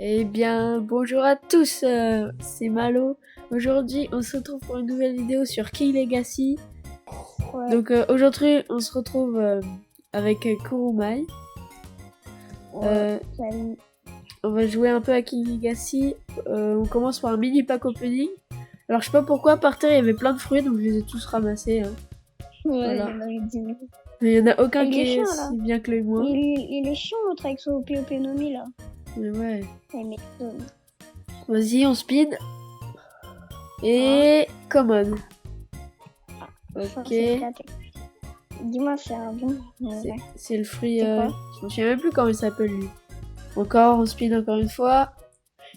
Eh bien, bonjour à tous, c'est Malo. Aujourd'hui, on se retrouve pour une nouvelle vidéo sur King Legacy. Ouais. Donc aujourd'hui, on se retrouve avec Kurumai. Salut. On va jouer un peu à King Legacy. On commence par un mini pack opening. Alors je sais pas pourquoi, par terre il y avait plein de fruits, donc je les ai tous ramassés. Hein. Ouais, Voilà. il y en avait 10 000. Mais il y en a aucun Il qui est est chiant, là. si bien que le moi. Il est chiant l'autre avec son Nomi là. Mais ouais. Vas-y. Vas-y, on speed. Et common. Ok. Dis-moi, c'est un bon. C'est le fruit. C'est quoi Je me souviens même plus comment il s'appelle lui. Encore, on speed encore une fois.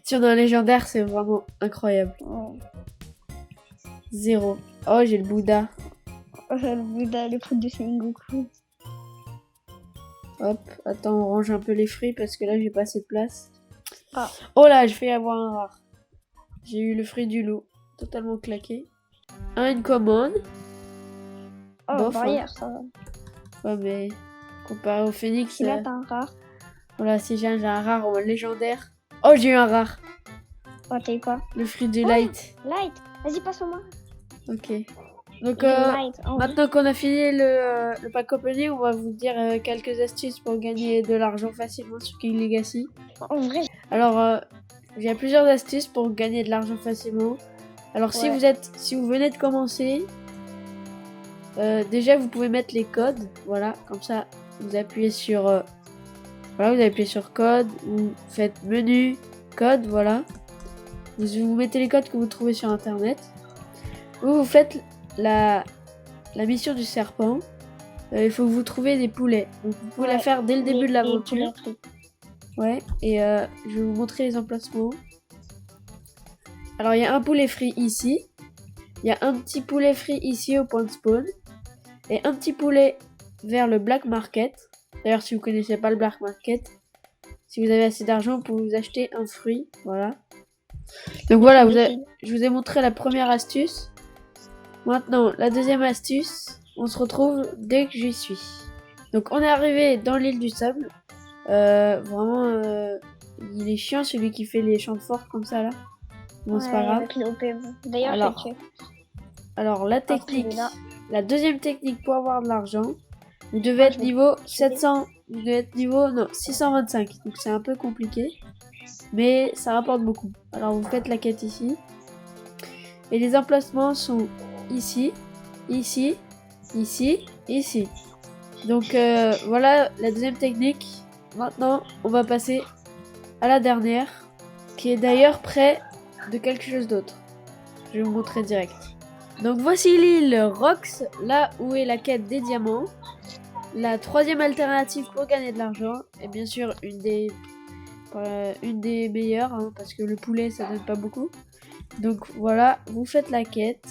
Si on a un légendaire, c'est vraiment incroyable. Ouais. 0. Oh, j'ai le Bouddha. Le Bouddha, le fruit de Sengoku. Hop, attends, on range un peu les fruits parce que là, j'ai pas assez de place. Ah. Oh là, je vais avoir un rare. J'ai eu le fruit du loup. Totalement claqué. Une commande. Oh, Bof, barrière, hein. ça va. Ouais, mais comparé au phénix. Si là, t'as un rare. Voilà, si j'ai un rare ou un légendaire. Oh, j'ai eu un rare. Oh, t'as eu quoi? Le fruit du light. Light. Vas-y, passe-moi. Ok. Donc, Light. maintenant qu'on a fini le pack opening, on va vous dire quelques astuces pour gagner de l'argent facilement sur King Legacy. En vrai, Alors, il y a plusieurs astuces pour gagner de l'argent facilement. Alors, Ouais. si vous venez de commencer, déjà vous pouvez mettre les codes. Voilà, comme ça, vous appuyez sur, voilà, vous appuyez sur code, vous faites menu, code, voilà. Vous mettez les codes que vous trouvez sur internet. Vous faites la mission du serpent. Il faut que vous trouviez des poulets. Donc vous pouvez la faire dès le début de l'aventure. Ouais, et je vais vous montrer les emplacements. Alors il y a un poulet frit ici. Il y a un petit poulet frit ici au point de spawn. Et un petit poulet vers le Black Market. D'ailleurs, si vous connaissez pas le Black Market, si vous avez assez d'argent, vous pouvez vous acheter un fruit. Voilà. Donc voilà, je vous ai montré la première astuce. Maintenant, la deuxième astuce, on se retrouve dès que j'y suis. Donc on est arrivé dans l'île du sable. Vraiment, il est chiant celui qui fait les champs de force comme ça là. Bon, c'est pas grave. D'ailleurs, Alors la technique, la deuxième technique pour avoir de l'argent, vous devez être niveau 700, vous devez être niveau 625. Donc c'est un peu compliqué, mais ça rapporte beaucoup. Alors vous faites la quête ici. Et les emplacements sont ici, ici, ici, ici. Donc voilà la deuxième technique. Maintenant, on va passer à la dernière, qui est d'ailleurs près de quelque chose d'autre. Je vais vous montrer direct. Donc voici l'île Rox, là où est la quête des diamants. La troisième alternative pour gagner de l'argent, et bien sûr une des meilleures, hein, parce que le poulet ça donne pas beaucoup. Donc voilà, vous faites la quête.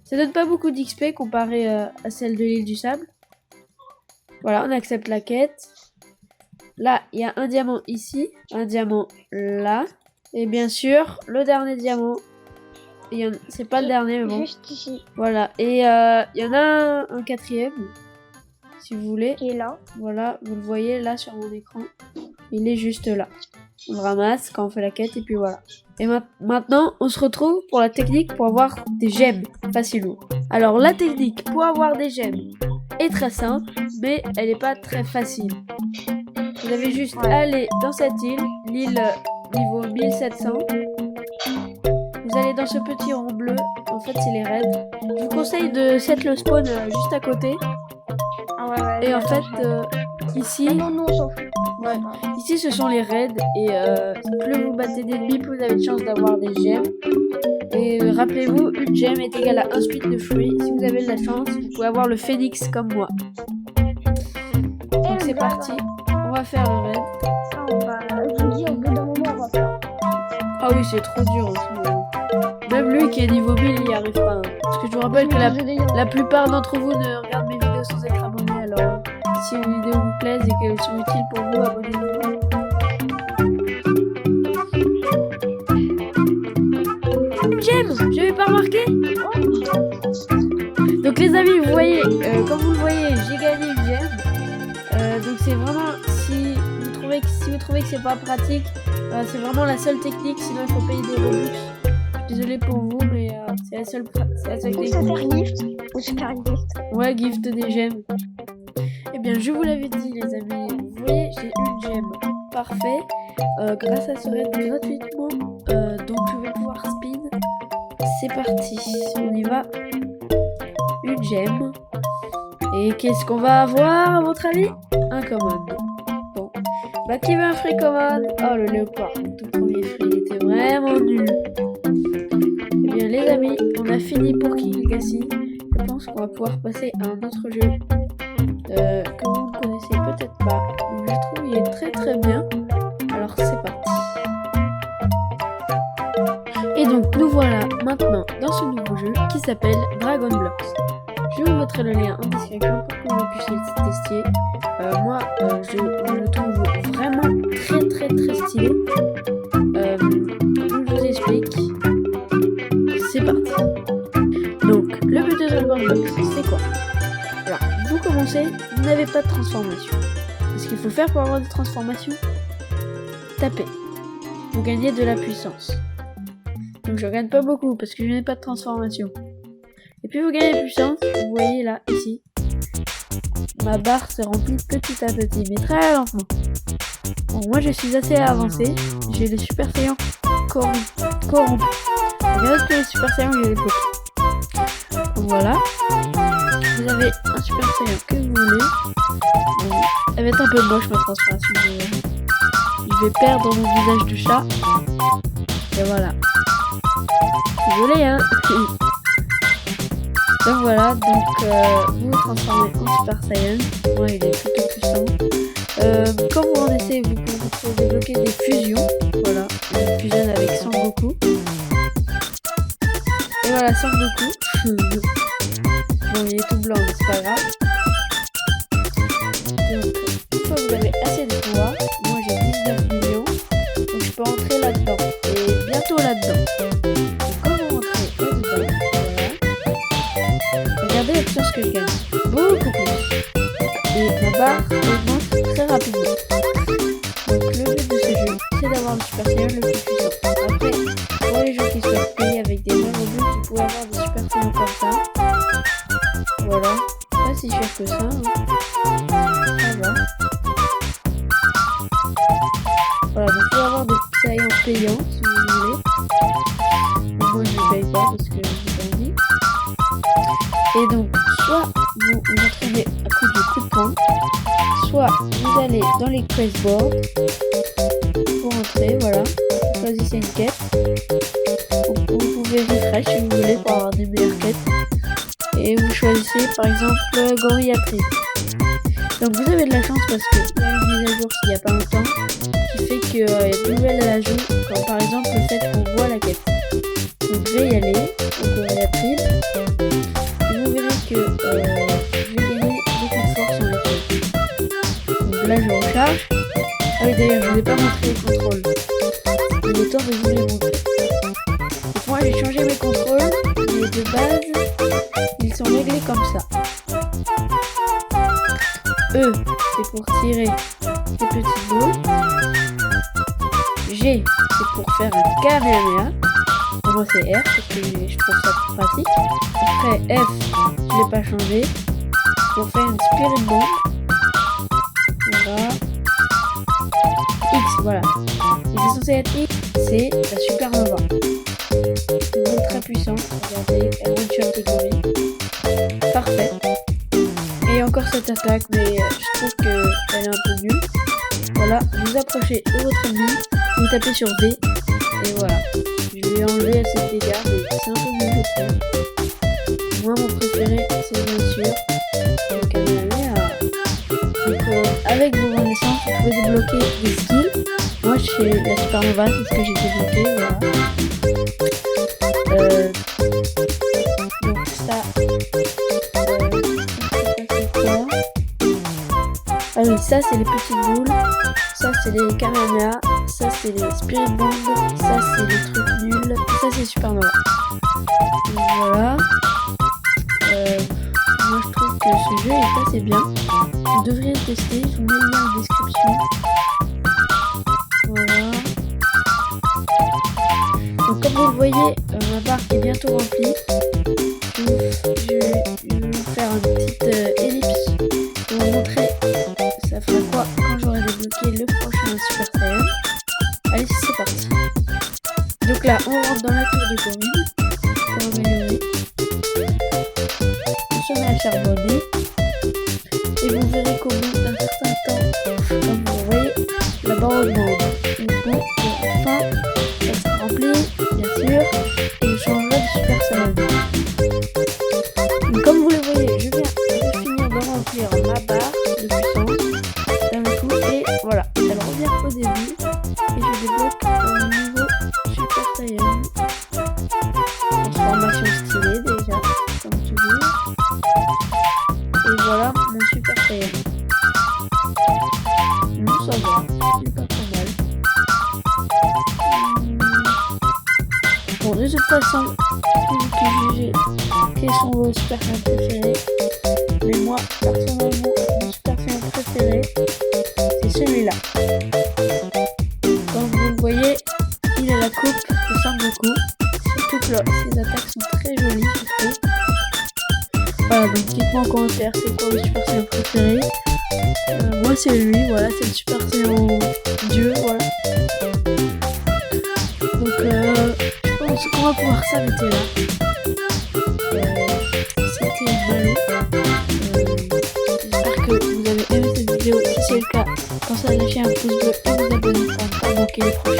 Ça donne pas beaucoup d'XP comparé à celle de l'île du sable. Voilà, on accepte la quête. Là, il y a un diamant ici, un diamant là. Et bien sûr, le dernier diamant. C'est pas le dernier, mais bon. Juste ici. Voilà, et il y en a un quatrième, si vous voulez. Qui est là. Voilà, vous le voyez là sur mon écran. Il est juste là. On le ramasse quand on fait la quête et puis voilà. Et maintenant, on se retrouve pour la technique pour avoir des gemmes facilement. Alors la technique pour avoir des gemmes est très simple, mais elle n'est pas très facile. Vous avez juste à aller dans cette île, l'île niveau 1700. Vous allez dans ce petit rond bleu, en fait c'est les raids. Je vous conseille de set le spawn juste à côté. Et en fait, ici... Non, on s'en fout. Ouais. Ici ce sont les raids et plus vous battez d'ennemis, plus vous avez de chance d'avoir des gemmes. Et rappelez-vous, une gemme est égale à un speed de fruits. Si vous avez de la chance, vous pouvez avoir le phénix comme moi. Donc c'est parti, on va faire le raid. Je vous dis, au bout d'un moment, on va faire. Ah oui, c'est trop dur en ce moment. Même lui qui est niveau 1000, il n'y arrive pas. Hein. Parce que je vous rappelle que la plupart d'entre vous ne regardent mes vidéos sans être abonnés. Alors, si les vidéos vous plaisent et qu'elles sont utiles pour vous, abonnez-vous. J'aime, j'avais pas remarqué. Donc les amis, vous voyez, comme vous le voyez, j'ai gagné une gemme. Donc c'est vraiment, si vous trouvez si vous trouvez que c'est pas pratique, c'est vraiment la seule technique, sinon il faut payer des Robux. Désolé pour vous, mais c'est la seule Ou se technique. faire gift. Ou se faire gift. Ouais, gift des gemmes. Eh bien, je vous l'avais dit, les amis. Vous voyez, j'ai une gemme. Parfait. Grâce à ce raid gratuitement. Donc, je vais pouvoir spin. C'est parti. On y va. Une gemme. Et qu'est-ce qu'on va avoir, à votre avis? Un common. Bon. Bah, qui veut un free common? Oh, le léopard. Mon tout premier free. Il était vraiment nul. Eh bien, les amis, on a fini pour King Legacy. Je pense qu'on va pouvoir passer à un autre jeu que vous ne connaissez peut-être pas. Mais je trouve qu'il est très très bien. Alors c'est parti. Et donc nous voilà maintenant dans ce nouveau jeu qui s'appelle Dragon Blocks. Je vous mettrai le lien en description pour que vous puissiez le tester. Moi je le trouve vraiment très très très stylé. Je vous explique. C'est parti. Donc, le but de Dragon Blocks, c'est quoi? Alors, vous commencez, vous n'avez pas de transformation. Ce qu'il faut faire pour avoir des transformations, taper. Vous gagnez de la puissance. Donc, je gagne pas beaucoup parce que je n'ai pas de transformation. Et puis, vous gagnez de la puissance, vous voyez là, ici. Ma barre se remplit petit à petit, mais très lentement. Bon, moi, je suis assez avancé. J'ai les Super Saiyans corrompus. Regardez tous les Super Saiyans que j'ai débloqués. Donc voilà, vous avez un Super Saiyan que vous voulez. Bon, elle va être un peu moche ma transformation. Je vais perdre mon visage de chat. Et voilà. Désolé hein. Donc voilà, vous vous transformez en Super Saiyan. Moi il est plutôt puissant. Quand vous rendez, vous pouvez débloquer des fusions. Voilà, on fusionne avec Sangoku. Et voilà, Sangoku. Bon, il est tout blanc, mais c'est pas grave. Donc, une fois que vous avez assez de pouvoir, moi j'ai 19 millions, donc je peux rentrer là-dedans. Et bientôt là-dedans. Donc, quand vous rentrez là-dedans, voilà. Regardez la puissance que je gagne. Beaucoup plus. Et ma barre augmente très rapidement. Donc, le but de ce jeu, c'est d'avoir le Super Saiyan le plus puissant. Après, pour les gens qui souhaitent payer avec des vrais Robux, vous pouvez avoir des Super Saiyans comme ça. Voilà, pas si cher que ça. Ça va. Voilà, donc vous pouvez avoir des Saiyans payants si vous voulez. Mais moi je ne paye pas parce que j'ai pas envie. Et donc, soit vous entraînez à coup de poing, soit vous allez dans les quest boards pour entrer, voilà. Vous choisissez une quête. Vous pouvez refresh si vous voulez pour avoir des meilleures quêtes. Et vous choisissez par exemple Gorilla Trip. Donc vous avez de la chance parce qu'il y a une mise à jour il n'y a pas longtemps qui fait qu'il y a de nouvelles ajouts, comme par exemple le fait qu'on voit la quête. Donc je vais y aller au Gorilla Trip et vous verrez que je vais gagner beaucoup de force sur les quêtes. Donc là je recharge. Ah oui d'ailleurs je ne vous ai pas montré les contrôles. Il est temps de vous les montrer. Donc moi j'ai changé mes contrôles, mais de base ils sont réglés comme ça. E, c'est pour tirer des petites boules. G, c'est pour faire un Kamehameha. Pour moi, c'est R, parce que je trouve ça plus pratique. Après, F, je l'ai pas changé. Pour faire une Spirit Bomb. Voilà. X, voilà. Et c'est censé être X, c'est la Supernova. C'est une bombe très puissante. Regardez, elle one-shot les gorilles. Parfait. Et encore cette attaque, mais je trouve qu'elle est un peu nulle. Voilà, vous approchez de votre ennemi, vous tapez sur V, et voilà. Je vais enlever cette dégâts, mais c'est un peu nul je trouve. Moi, mon préféré, c'est bien sûr le Kamehameha. Donc, avec vos renaissances, vous pouvez débloquer des skills. Moi, chez la Supernova, c'est ce que j'ai débloqué, voilà. Donc ça... Ah oui, ça c'est les petites boules, ça c'est les Kamehameha, ça c'est les Spirit Bomb, ça c'est les trucs nuls, et ça c'est Supernova. Donc voilà. Moi je trouve que ce jeu est assez bien. Vous devriez le tester, je vous mets le lien en description. vous le voyez, ma barre est bientôt remplie. Je vais vous faire une petite ellipse pour vous montrer ça fera quoi quand j'aurai débloqué le prochain Super Saiyan. Allez, c'est parti. Donc là, on rentre dans la tour de gorille pour améliorer. On se met à charbonner. Et vous verrez qu'au bout d'un certain temps, comme vous voyez, la barre augmente. Du coup, enfin, ça sera rempli, bien sûr, et je changerai de Super Saiyan. Donc, comme vous le voyez, je viens de finir de remplir ma barre de puissance d'un coup, et voilà, elle revient au début, et je débloque un nouveau Super Saiyan. Transformation stylée déjà, comme toujours. Et voilà mon Super Saiyan. Ça va, c'est pas trop mal. Bon, de toute façon, c'est vous qui jugez quels sont vos Super Saiyans préférés. Mais moi, personnellement, mon Super Saiyan préféré, c'est celui-là. Comme vous le voyez, il a la coupe de Sangoku. Surtout que ses attaques sont très jolies, je trouve. Voilà, donc dites-moi en commentaire c'est quoi votre Super Saiyan préféré. Moi c'est lui, voilà, c'est le Super Saiyan Dieu, voilà. Donc je pense qu'on va pouvoir s'arrêter là. C'était Malo. J'espère que vous avez aimé cette vidéo. Si c'est le cas, pensez à lâcher un pouce bleu et vous abonner pour ne pas manquer les prochaines.